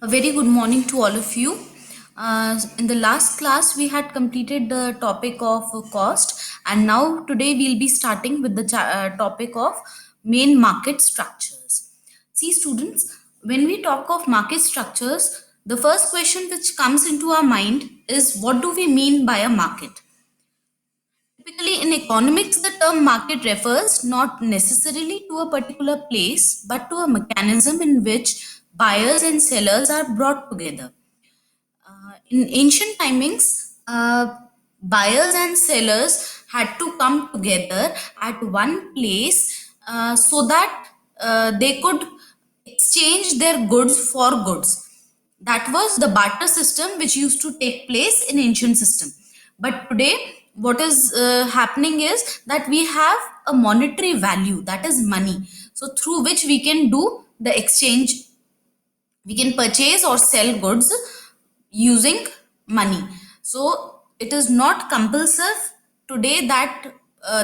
A very good morning to all of you. In the last class, we had completed the topic of cost, and now today we'll be starting with the topic of main market structures. See, students, when we talk of market structures, the first question which comes into our mind is what do we mean by a market? Typically, in economics, the term market refers not necessarily to a particular place, but to a mechanism in which buyers and sellers are brought together. In ancient timings, buyers and sellers had to come together at one place so that they could exchange their goods for goods. That was the barter system which used to take place in ancient system. But today, what is happening is that we have a monetary value, that is money. So through which we can do the exchange, we can purchase or sell goods using money. So it is not compulsive today that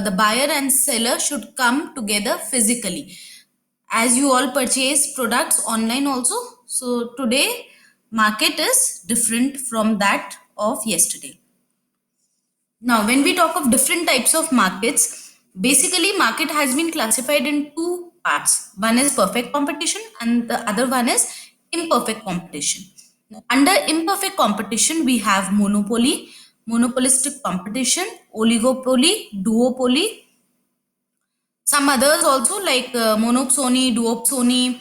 the buyer and seller should come together physically, as you all purchase products online also. So today market is different from that of yesterday. Now when we talk of different types of markets, basically market has been classified in two parts. One is perfect competition and the other one is imperfect competition. Under imperfect competition, we have monopoly, monopolistic competition, oligopoly, duopoly, some others also like monopsony, duopsony,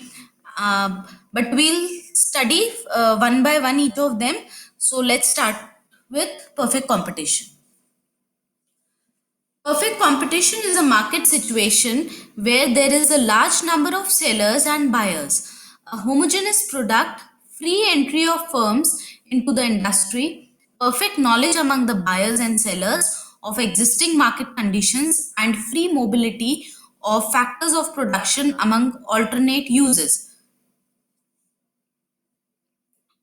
but we'll study one by one each of them. So let's start with perfect competition. Perfect competition is a market situation where there is a large number of sellers and buyers, a homogeneous product, free entry of firms into the industry, perfect knowledge among the buyers and sellers of existing market conditions, and free mobility of factors of production among alternate uses.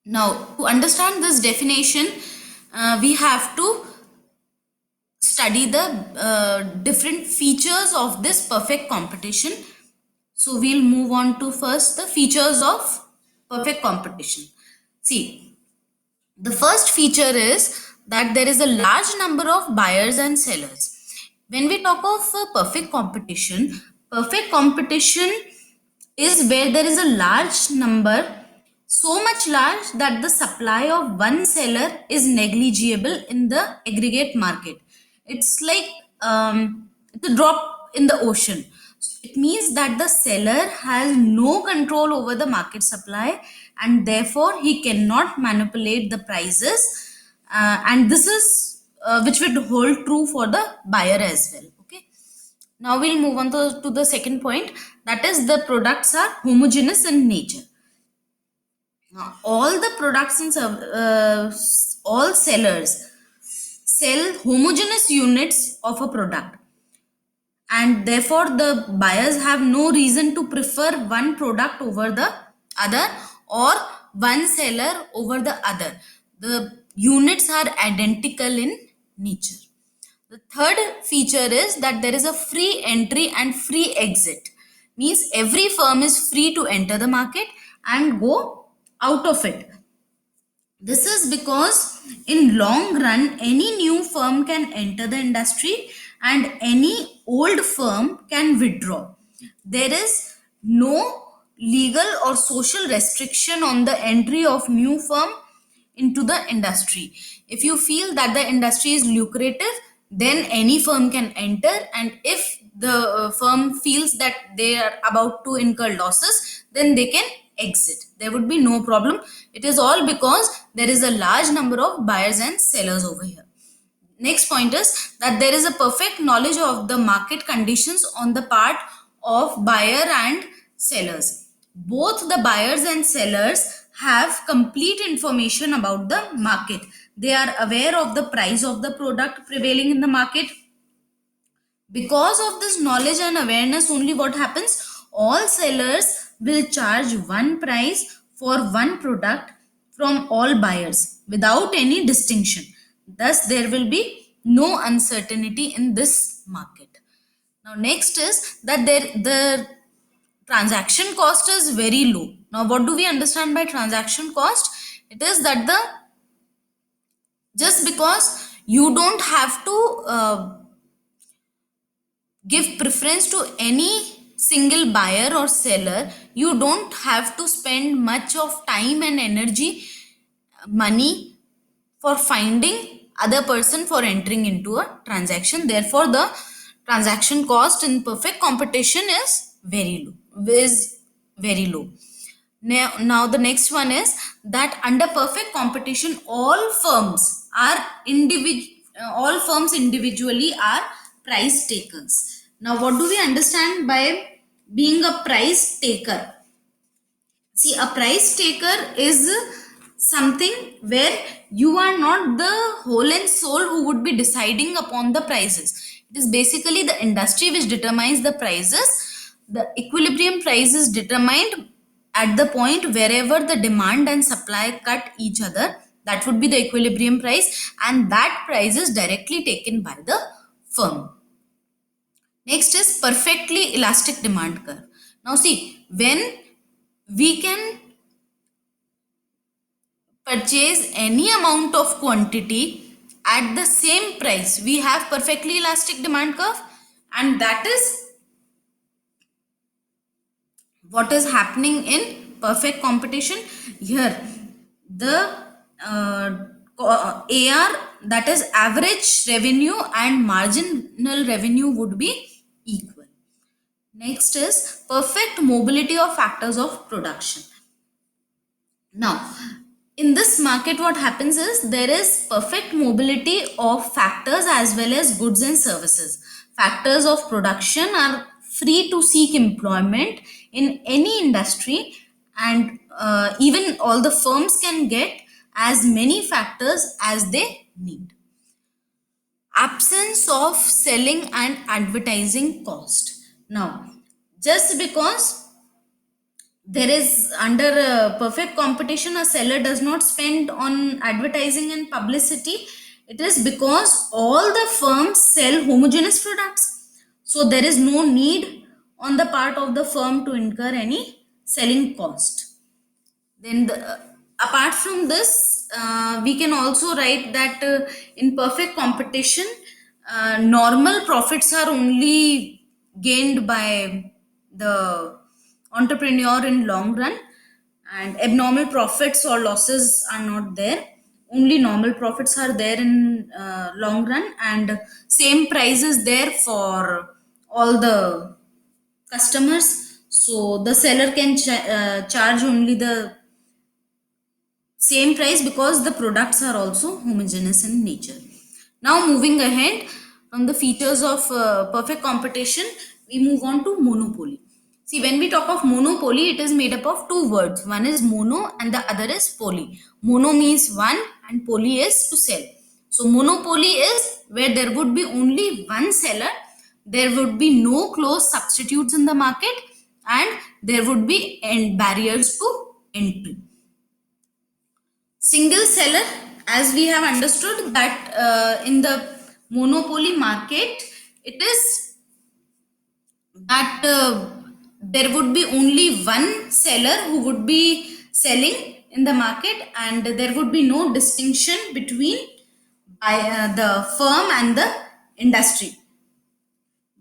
Now, to understand this definition, we have to study the different features of this perfect competition. So we'll move on to first the features of perfect competition. See, the first feature is that there is a large number of buyers and sellers. When we talk of perfect competition is where there is a large number, so much large that the supply of one seller is negligible in the aggregate market. It's like the drop in the ocean. It means that the seller has no control over the market supply and therefore he cannot manipulate the prices. And this is which would hold true for the buyer as well. Okay. Now we'll move on to the second point, that is the products are homogeneous in nature. Now, all the products and all sellers sell homogeneous units of a product, and therefore the buyers have no reason to prefer one product over the other or one seller over the other. The units are identical in nature. The third feature is that there is a free entry and free exit. Means every firm is free to enter the market and go out of it. This is because in long run, any new firm can enter the industry and any old firm can withdraw. There is no legal or social restriction on the entry of new firm into the industry. If you feel that the industry is lucrative, then any firm can enter, and if the firm feels that they are about to incur losses, then they can exit. There would be no problem. It is all because there is a large number of buyers and sellers over here. Next point is that there is a perfect knowledge of the market conditions on the part of buyer and sellers. Both the buyers and sellers have complete information about the market. They are aware of the price of the product prevailing in the market. Because of this knowledge and awareness, only what happens? All sellers will charge one price for one product from all buyers without any distinction. Thus, there will be no uncertainty in this market. Now, next is that transaction cost is very low. Now, what do we understand by transaction cost? It is that the just because you don't have to give preference to any single buyer or seller, you don't have to spend much of time and energy, money for finding other person for entering into a transaction. Therefore, the transaction cost in perfect competition is very low. Now the next one is that under perfect competition, all firms individually are price takers. Now, what do we understand by being a price taker? See, a price taker is something where you are not the whole and soul who would be deciding upon the prices. It is basically the industry which determines the prices. The equilibrium price is determined at the point wherever the demand and supply cut each other. That would be the equilibrium price, and that price is directly taken by the firm. Next is perfectly elastic demand curve. Now see, when we can purchase any amount of quantity at the same price, we have perfectly elastic demand curve, and that is what is happening in perfect competition. Here the AR, that is average revenue, and marginal revenue would be equal. Next is perfect mobility of factors of production. Now, in this market, what happens is there is perfect mobility of factors as well as goods and services. Factors of production are free to seek employment in any industry, and even all the firms can get as many factors as they need. Absence of selling and advertising cost. Now, just because there is under perfect competition, a seller does not spend on advertising and publicity, it is because all the firms sell homogeneous products, so there is no need on the part of the firm to incur any selling cost. Then apart from this, we can also write that in perfect competition, normal profits are only gained by the entrepreneur in long run, and abnormal profits or losses are not there. Only normal profits are there in long run, and same price is there for all the customers, so the seller can charge only the same price because the products are also homogeneous in nature. Now, moving ahead from the features of perfect competition, we move on to monopoly. See, when we talk of monopoly, it is made up of two words. One is mono and the other is poly. Mono means one and poly is to sell. So, monopoly is where there would be only one seller, there would be no close substitutes in the market, and there would be barriers to entry. Single seller, as we have understood that in the monopoly market, it is that there would be only one seller who would be selling in the market, and there would be no distinction between the firm and the industry.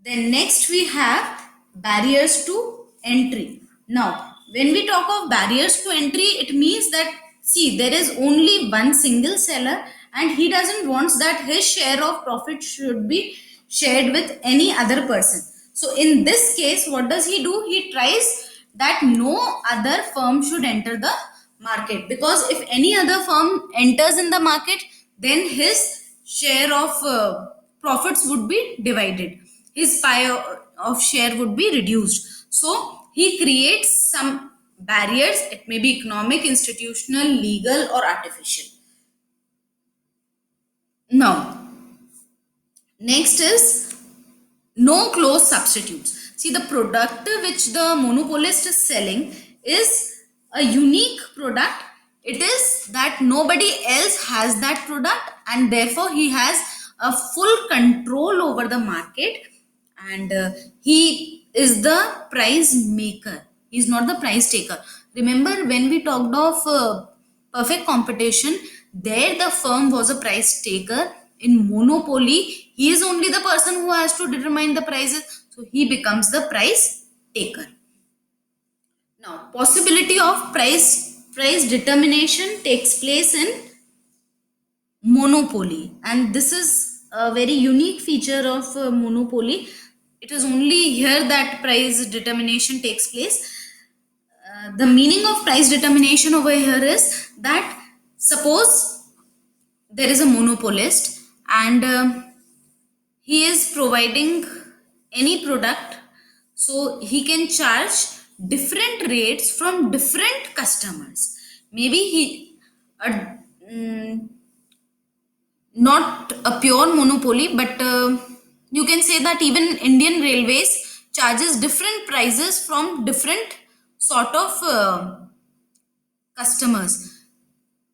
Then next we have barriers to entry. Now, when we talk of barriers to entry, it means that, see, there is only one single seller and he doesn't want that his share of profit should be shared with any other person. So in this case, what does he do? He tries that no other firm should enter the market, because if any other firm enters in the market, then his share of profits would be divided, his pie of share would be reduced. So he creates some barriers. It may be economic, institutional, legal, or artificial. Now, next is no close substitutes. See, the product which the monopolist is selling is a unique product. It is that nobody else has that product, and therefore he has a full control over the market, and he is the price maker. He is not the price taker. Remember when we talked of perfect competition, there the firm was a price taker. In monopoly, he is only the person who has to determine the prices, so he becomes the price taker. Now, possibility of price determination takes place in monopoly, and this is a very unique feature of monopoly. It is only here that price determination takes place. The meaning of price determination over here is that suppose there is a monopolist and he is providing any product, so he can charge different rates from different customers. Maybe he mm, not a pure monopoly, but you can say that even Indian Railways charges different prices from different sort of customers.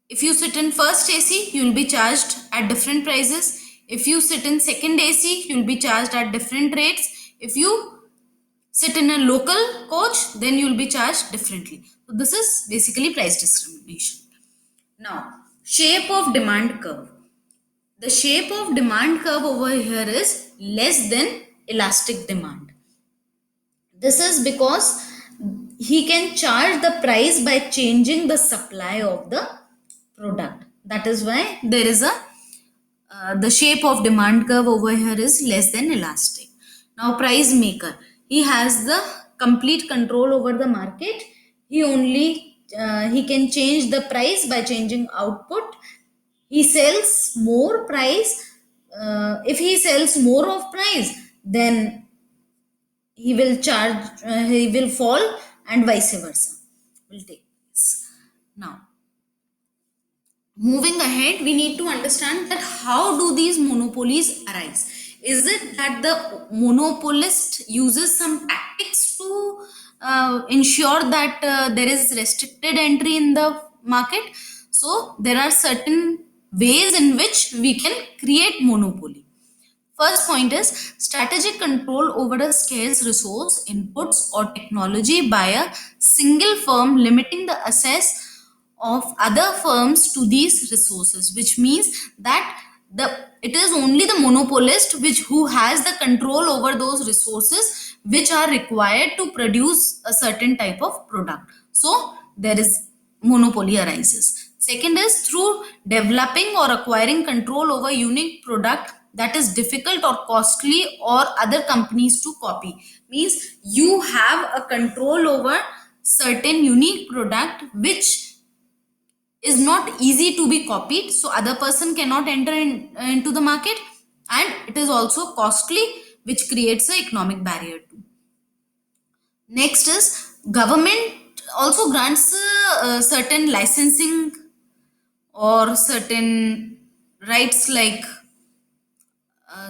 If you sit in first AC, you will be charged at different prices. If you sit in second AC, you will be charged at different rates. If you sit in a local coach, then you will be charged differently. So this is basically price discrimination. Now, shape of demand curve. The shape of demand curve over here is less than elastic demand. This is because he can charge the price by changing the supply of the product. That is why there is a the shape of demand curve over here is less than elastic. Now, price maker, he has the complete control over the market. He can change the price by changing output. He sells more price. If he sells more of price, then he will fall, and vice versa will take place. Now, moving ahead, we need to understand that how do these monopolies arise. Is it that the monopolist uses some tactics to ensure that there is restricted entry in the market? So there are certain ways in which we can create monopoly. First point is strategic control over a scarce resource, inputs, or technology by a single firm, limiting the access of other firms to these resources, which means that it is only the monopolist who has the control over those resources which are required to produce a certain type of product. So there is monopoly arises. Second is through developing or acquiring control over unique product that is difficult or costly or other companies to copy. Means you have a control over certain unique product which is not easy to be copied, so other person cannot enter into the market, and it is also costly, which creates an economic barrier too. Next is government also grants certain licensing or certain rights, like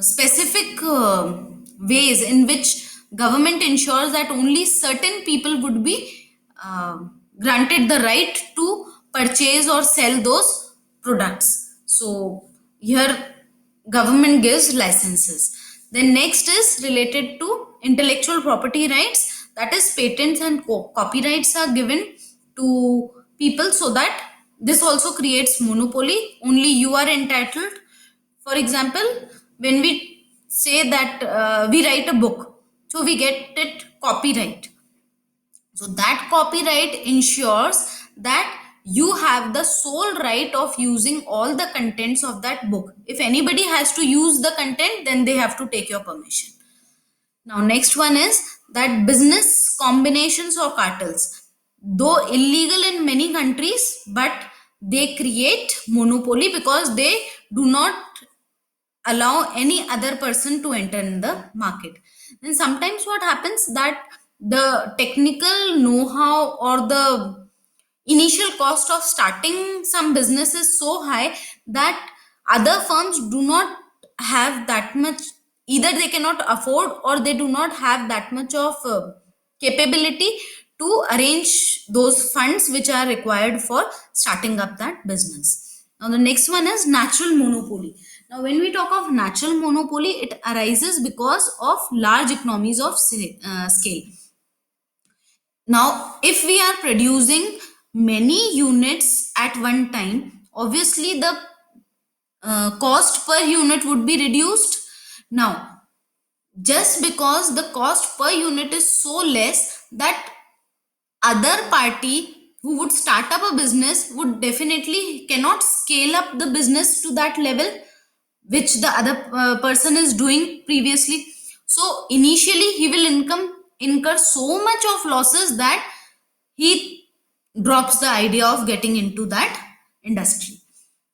specific ways in which government ensures that only certain people would be uh, granted the right to purchase or sell those products. So here government gives licenses. Then next is related to intellectual property rights, that is patents and copyrights are given to people, so that this also creates monopoly. Only you are entitled. For example, when we say that we write a book, so we get it copyright. So that copyright ensures that you have the sole right of using all the contents of that book. If anybody has to use the content, then they have to take your permission. Now, next one is that business combinations or cartels, though illegal in many countries, but they create monopoly because they do not allow any other person to enter in the market. Then sometimes what happens that the technical know-how or the initial cost of starting some business is so high that other firms do not have that much, either they cannot afford or they do not have that much of capability to arrange those funds which are required for starting up that business. Now the next one is natural monopoly. Now, when we talk of natural monopoly, it arises because of large economies of scale. Now, if we are producing many units at one time, obviously the cost per unit would be reduced. Now, just because the cost per unit is so less, that other party who would start up a business would definitely cannot scale up the business to that level which the other person is doing previously. So initially he will incur so much of losses that he drops the idea of getting into that industry.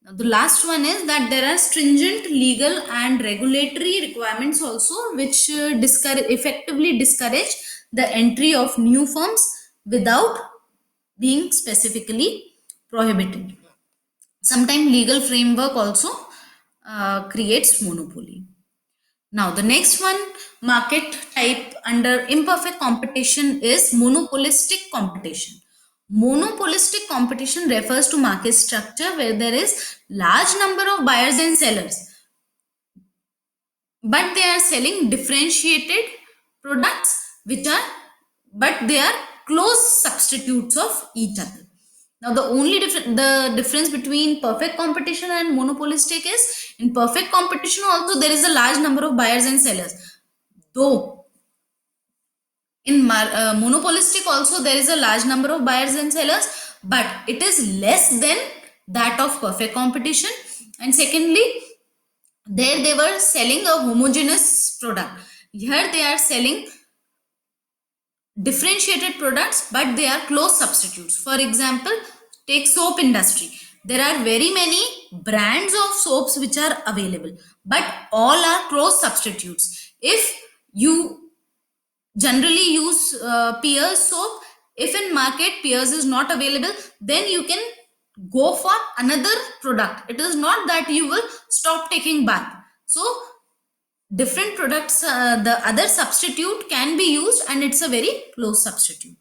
Now, the last one is that there are stringent legal and regulatory requirements also, which effectively discourage the entry of new firms without being specifically prohibited. Sometimes legal framework also creates monopoly. Now, the next one market type under imperfect competition is monopolistic competition. Monopolistic competition refers to market structure where there is large number of buyers and sellers, but they are selling differentiated products which are but they are close substitutes of each other. Now, the difference between perfect competition and monopolistic is, in perfect competition also there is a large number of buyers and sellers, though in monopolistic also there is a large number of buyers and sellers, but it is less than that of perfect competition. And secondly, there they were selling a homogeneous product. Here they are selling differentiated products, but they are close substitutes. For example, take soap industry. There are very many brands of soaps which are available, but all are close substitutes. If you generally use Pears soap, if in market Pears is not available, then you can go for another product. It is not that you will stop taking bath. So different products, the other substitute can be used and it's a very close substitute.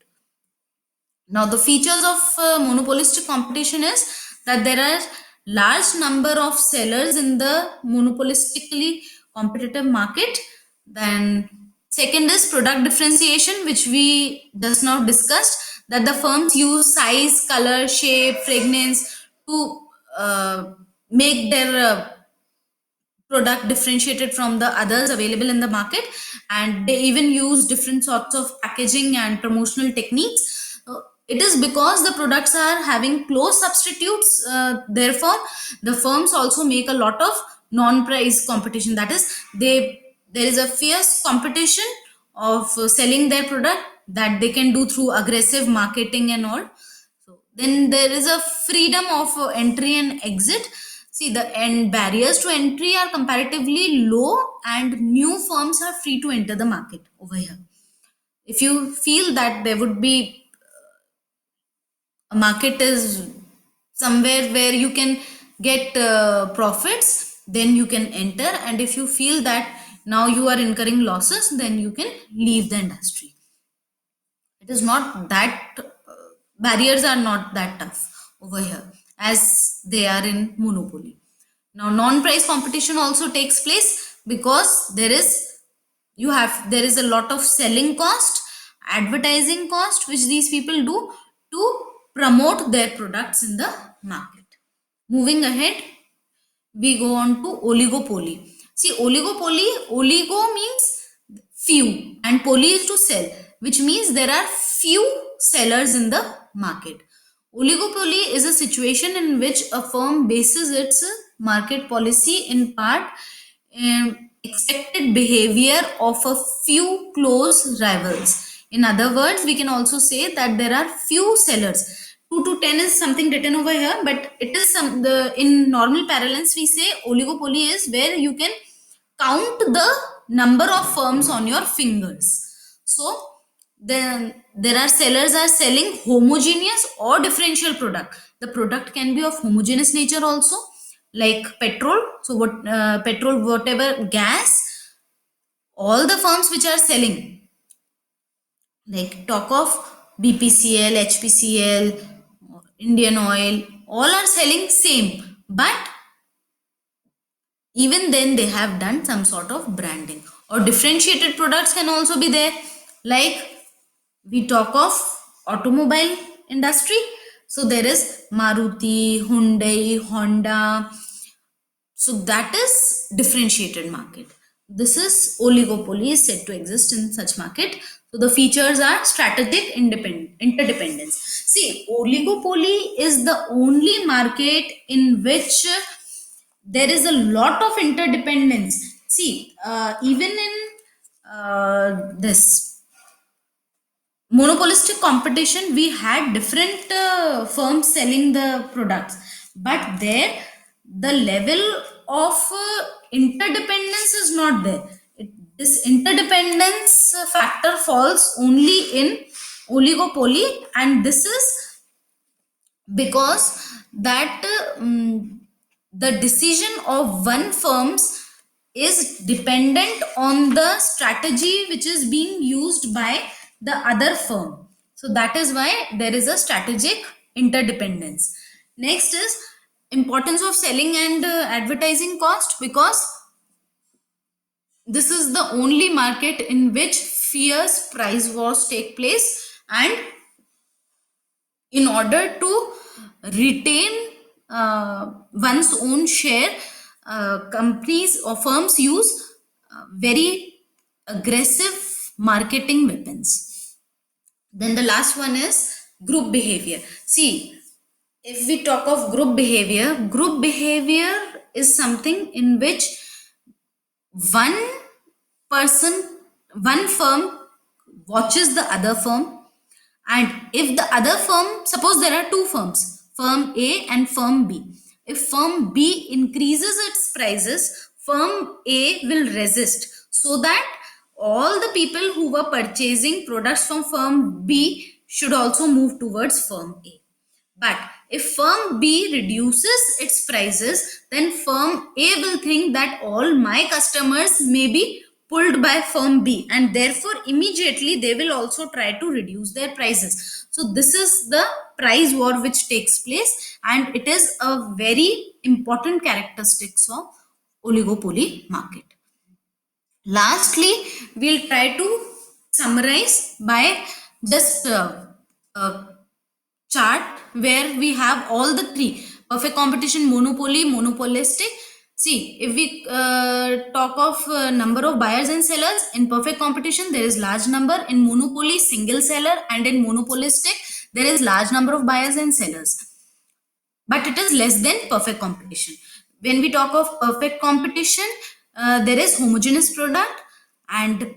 Now, the features of monopolistic competition is that there are large number of sellers in the monopolistically competitive market. Then second is product differentiation, which we just now discussed, that the firms use size, color, shape, fragrance to make their product differentiated from the others available in the market, and they even use different sorts of packaging and promotional techniques. It is because the products are having close substitutes, therefore the firms also make a lot of non-price competition, that is there is a fierce competition of selling their product that they can do through aggressive marketing and all. So then there is a freedom of entry and exit. See, the end barriers to entry are comparatively low and new firms are free to enter the market over here. If you feel that there would be a market is somewhere where you can get profits, then you can enter. And if you feel that now you are incurring losses, then you can leave the industry. It is not that barriers are not that tough over here as they are in monopoly. Now, non-price competition also takes place because there is a lot of selling cost, advertising cost, which these people do to promote their products in the market. Moving ahead, we go on to oligopoly. See, oligo means few and poly is to sell, which means there are few sellers in the market. Oligopoly is a situation in which a firm bases its market policy in part expected behavior of a few close rivals. In other words, we can also say that there are few sellers. 2 to 10 is something written over here, but it is in normal parlance we say oligopoly is where you can count the number of firms on your fingers. So then there are sellers are selling homogeneous or differential product. The product can be of homogeneous nature also, like petrol. So what petrol, whatever gas, all the firms which are selling, like talk of BPCL, HPCL, Indian Oil, all are selling same, but even then they have done some sort of branding. Or differentiated products can also be there, like we talk of automobile industry, so there is Maruti, Hyundai, Honda, so that is differentiated market. This is oligopoly is said to exist in such market. So the features are strategic interdependence. See, oligopoly is the only market in which there is a lot of interdependence. See, even in this monopolistic competition, we had different firms selling the products, but there the level of interdependence is not there. This interdependence factor falls only in oligopoly, and this is because that the decision of one firms is dependent on the strategy which is being used by the other firm. So that is why there is a strategic interdependence. Next is importance of selling and advertising cost, because this is the only market in which fierce price wars take place, and in order to retain one's own share, companies or firms use very aggressive marketing weapons. Then the last one is group behavior. See, if we talk of group behavior is something in which one person, one firm watches the other firm, and if the other firm, suppose there are two firms, firm A and firm B. If firm B increases its prices, firm A will resist, so that all the people who were purchasing products from firm B should also move towards firm A. But if firm B reduces its prices, then firm A will think that all my customers may be pulled by firm B, and therefore immediately they will also try to reduce their prices. So this is the price war which takes place, and it is a very important characteristics of oligopoly market. Lastly, we'll try to summarize by just chart where we have all the three: perfect competition, monopoly, monopolistic. See, if we talk of number of buyers and sellers, in perfect competition there is large number, in monopoly single seller, and in monopolistic there is large number of buyers and sellers, but it is less than perfect competition. When we talk of perfect competition, there is homogeneous product, and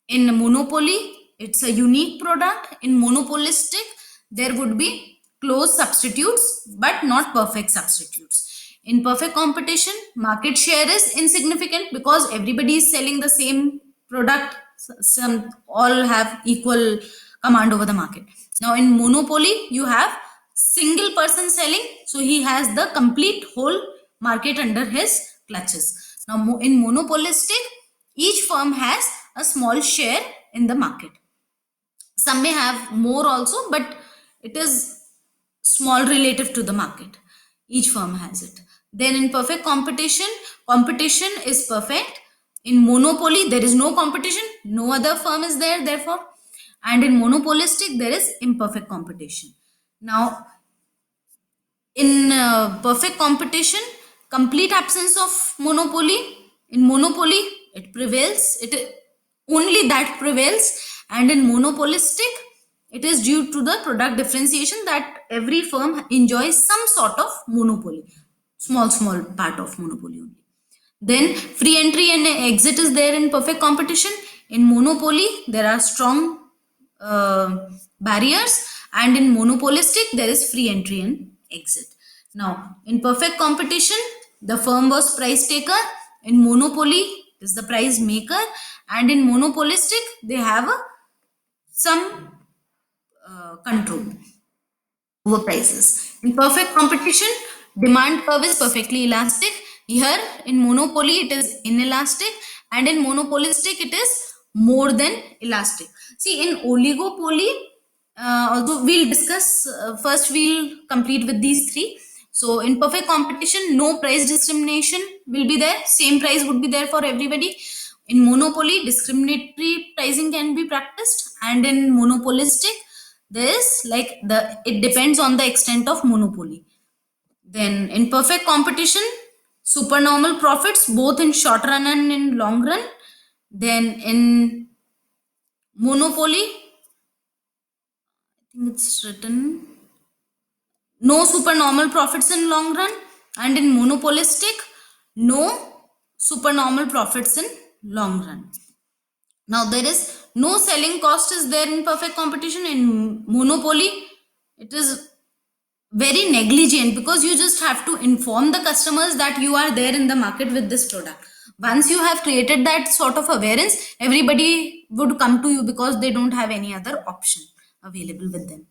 in monopoly it's a unique product. In monopolistic there would be close substitutes but not perfect substitutes. In perfect competition, market share is insignificant because everybody is selling the same product. Some all have equal command over the market. Now in monopoly you have single person selling, so he has the complete whole market under his clutches. Now in monopolistic, each firm has a small share in the market. Some may have more also, but it is small relative to the market. Each firm has it. Then in perfect competition, competition is perfect. In monopoly, there is no competition, no other firm is there, therefore. And in monopolistic, there is imperfect competition. Now, in perfect competition, complete absence of monopoly. In monopoly, it prevails. It only that prevails. And in monopolistic, it is due to the product differentiation that every firm enjoys some sort of monopoly, small part of monopoly only. Then free entry and exit is there in perfect competition. In monopoly, there are strong barriers, and in monopolistic, there is free entry and exit. Now, in perfect competition, the firm was price taker. In monopoly, it is the price maker, and in monopolistic, they have some control over prices. In perfect competition, demand curve is perfectly elastic. Here in monopoly, it is inelastic, and in monopolistic, it is more than elastic. See, in oligopoly, although we'll discuss, first we'll complete with these three. So in perfect competition, no price discrimination will be there. Same price would be there for everybody. In monopoly, discriminatory pricing can be practiced, and in monopolistic, this like the it depends on the extent of monopoly. Then in perfect competition, supernormal profits both in short run and in long run. Then in monopoly, I think it's written no supernormal profits in long run, and in monopolistic, no supernormal profits in long run. Now there is no selling cost is there in perfect competition. In monopoly, it is very negligent because you just have to inform the customers that you are there in the market with this product. Once you have created that sort of awareness, everybody would come to you because they don't have any other option available with them.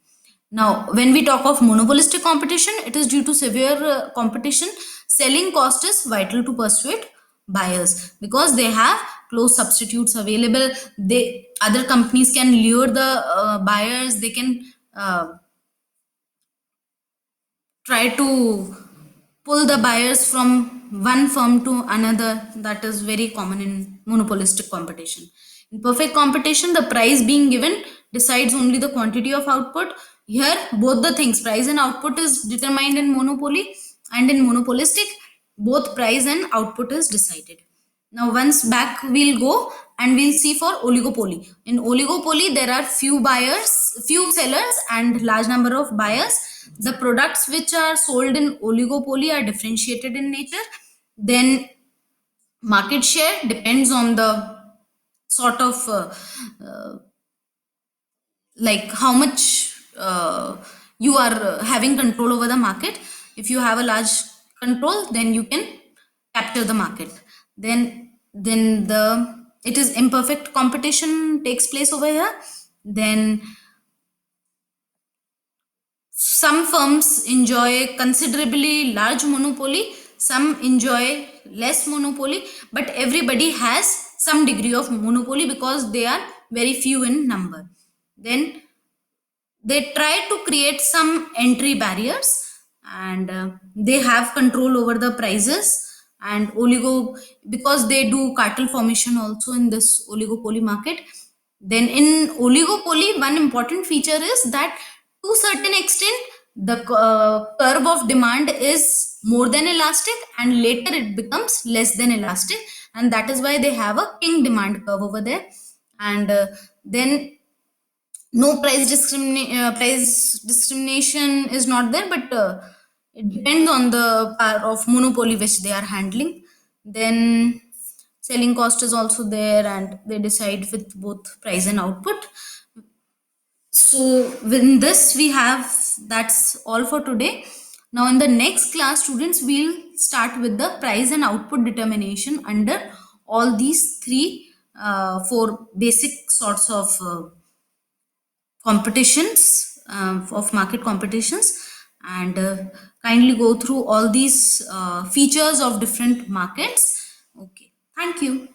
Now, when we talk of monopolistic competition, it is due to severe competition. Selling cost is vital to persuade buyers because they have close substitutes available. They other companies can lure the buyers. They can try to pull the buyers from one firm to another. That is very common in monopolistic competition. In perfect competition, the price being given decides only the quantity of output. Here, both the things, price and output, is determined in monopoly, and in monopolistic, both price and output is decided. Now, once back we'll go and we'll see for oligopoly. In oligopoly, there are few buyers, few sellers, and large number of buyers. The products which are sold in oligopoly are differentiated in nature. Then market share depends on the sort of like how much you are having control over the market. If you have a large control, then you can capture the market. Then the it is imperfect competition takes place over here. Then some firms enjoy considerably large monopoly, some enjoy less monopoly, but everybody has some degree of monopoly because they are very few in number. Then they try to create some entry barriers, and they have control over the prices and oligo because they do cartel formation also in this oligopoly market. Then in oligopoly, one important feature is that to a certain extent the curve of demand is more than elastic, and later it becomes less than elastic, and that is why they have a king demand curve over there. And then no price discrimination is not there, but it depends on the power of monopoly which they are handling. Then selling cost is also there, and they decide with both price and output. So in this we have, that's all for today. Now in the next class, students, will start with the price and output determination under all these three four basic sorts of competitions, of market competitions, and kindly go through all these features of different markets. Okay, thank you.